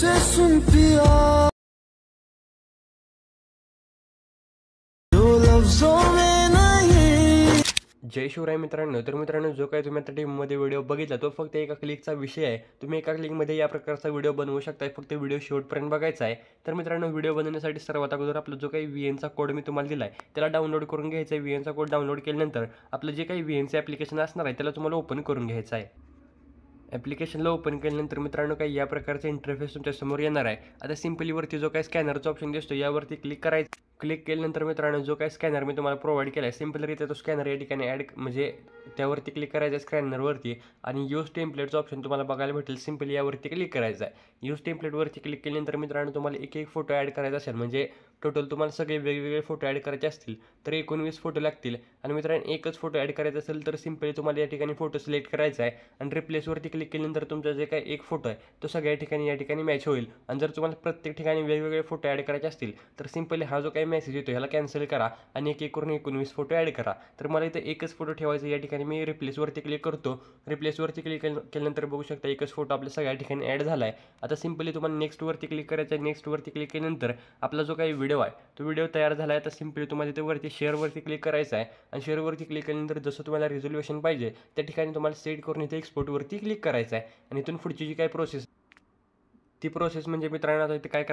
से सुन पिया जो लफ्जों में नहीं। जय शिवराय मित्रांनो। तर मित्रांनो, जो काही तुम्ही आता टीममध्ये व्हिडिओ बघितला तो फक्त एका क्लिकचा विषय आहे। तुम्ही एका क्लिकमध्ये या प्रकारचा व्हिडिओ बनवू शकता। फक्त व्हिडिओ शेवटपर्यंत बघायचा आहे। तर मित्रांनो, व्हिडिओ बनवण्यासाठी सर्वात अगोदर आपला जो काही VNचा कोड मी तुम्हाला दिला आहे त्याला डाउनलोड करून घ्यायचा आहे। VNचा कोड डाउनलोड केल्यानंतर आपलं जे काही VNचं ॲप्लिकेशन असणार आहे त्याला तुम्हाला ओपन करून घ्यायचं आहे। ॲप्लिकेशनला ओपन केल्यानंतर मित्रांनो काही या प्रकारचा इंटरफेस तुमच्यासमोर येणार आहे। आता सिंपली वरती जो काही स्कॅनरचा ऑप्शन दिसतो यावरती क्लिक करायचं। क्लिक केल्यानंतर मित्रांनो जो काही स्कॅनर मी तुम्हाला प्रोव्हाइड केला आहे सिंपलरित्या तो स्कॅनर या ठिकाणी ॲड म्हणजे त्यावरती क्लिक करायचं आहे स्कॅनरवरती आणि यूज टेम्पलेटचं ऑप्शन तुम्हाला बघायला भेटेल। सिंपली यावरती क्लिक करायचं आहे। यूज टेम्पलेटवरती क्लिक केल्यानंतर मित्रांनो तुम्हाला एक फोटो ॲड करायचा असेल म्हणजे टोटल तुम्हाला सगळे वेगवेगळे फोटो ॲड करायचे असतील तर 19 फोटो लागतील। आणि मित्रांनो एकच फोटो ॲड करायचा असेल तर सिंपली तुम्हाला या ठिकाणी फोटो सिलेक्ट करायचा आहे आणि रिप्लेसवरती क्लिक केल्यानंतर तुमचा जे काही एक फोटो आहे तो सगळ्या ठिकाणी या ठिकाणी मॅच होईल। आणि जर तुम्हाला प्रत्येक ठिकाणी वेगवेगळे फोटो ॲड करायचे असतील तर सिंपली हा जो काही मेसेज येतो ह्याला कॅन्सल करा आणि एक करून 19 फोटो ॲड करा। तर मला इथं एकच फोटो ठेवायचा या ठिकाणी मी रिप्लेसवरती क्लिक करतो। रिप्लेसवरती क्लिक केल्यानंतर बघू शकता एकच फोटो आपल्या सगळ्या ठिकाणी ॲड झाला आहे। आता सिंपली तुम्हाला नेक्स्टवरती क्लिक करायचं आहे। नेक्स्टवरती क्लिक केल्यानंतर आपला जो काही व्हिडिओ आहे तो व्हिडिओ तयार झाला आहे। तर सिंपली तुम्हाला इथे वरती शेअरवरती क्लिक करायचं आहे आणि शेअरवरती क्लिक केल्यानंतर जसं तुम्हाला रिझोल्युशन पाहिजे त्या ठिकाणी तुम्हाला सेट करून इथे एक्सपोर्टवरती क्लिक करायचं आहे। आणि इथून पुढची जी काही प्रोसेस ती प्रोसेस म्हणजे मित्रांनो आता इथे काय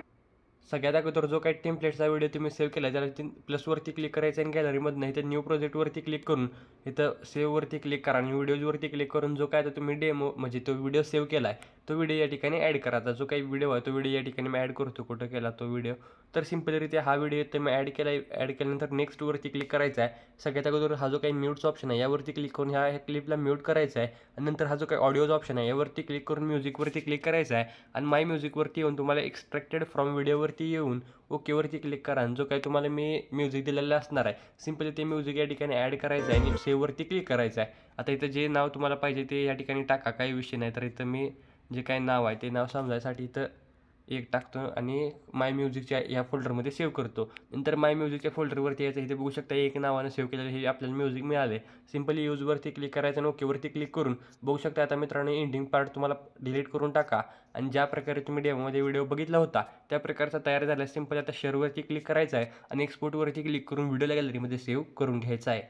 सगळ्यात अगोदर जो काही टेम्पलेटचा व्हिडिओ तुम्ही सेव्ह केला त्याला प्लसवरती क्लिक करायचं आणि गॅलरीमधनं इथे न्यू प्रोजेक्टवरती क्लिक करून इथं सेव्हवरती क्लिक करा आणि व्हिडिओजवरती क्लिक करून जो काय आता तुम्ही डेमो म्हणजे तो व्हिडिओ सेव्ह केला आहे तो व्हिडिओ या ठिकाणी ॲड करा। आता जो काही व्हिडिओ आहे तो व्हिडिओ या ठिकाणी मी ॲड करतो। कुठं केला तो व्हिडिओ तर सिंपलरित्या हा व्हिडिओ इथे मी ॲड केल्यानंतर नेक्स्टवरती क्लिक करायचा आहे। सगळ्यात अगोदर हा जो काही म्यूटचा ऑप्शन आहे यावरती क्लिक करून ह्या क्लिपला म्यूट करायचा आहे आणि नंतर हा जो काही ऑडिओचा ऑप्शन आहे यावरती क्लिक करून म्युझिकवरती क्लिक करायचा आहे आणि माय म्युझिकवरती येऊन तुम्हाला एक्स्ट्रॅक्टेड फ्रॉम व्हिडिओवरती येऊन ओकेवरती क्लिक करा आणि जो काही तुम्हाला मी म्युझिक दिलेलं असणार आहे सिंपली ते म्युझिक या ठिकाणी ॲड करायचं आहे आणि सेव्हवरती क्लिक करायचं आहे। आता इथं जे नाव तुम्हाला पाहिजे ते या ठिकाणी टाका, काही विषय नाही। तर इथं मी जे काही नाव आहे ते नाव समजायसाठी इथं एक टाकतो आणि माय म्युझिकच्या या फोल्डरमध्ये सेव्ह करतो। नंतर माय म्युझिकच्या फोल्डरवरती यायचं इथे बघू शकता एक नावानं सेव्ह केलेलं हे आपल्याला म्युझिक मिळाले। सिंपली यूजवरती क्लिक करायचं आणि ओकेवरती क्लिक करून बघू शकता आता मित्रांनो एंडिंग पार्ट तुम्हाला डिलीट करून टाका आणि ज्या प्रकारे तुम्ही डेमोमध्ये व्हिडिओ बघितला होता त्या प्रकारचा तयार झाला। सिंपली आता शेअरवरती क्लिक करायचा आहे आणि एक्सपोर्टवरती क्लिक करून व्हिडिओला गॅलरीमध्ये सेव्ह करून घ्यायचा आहे।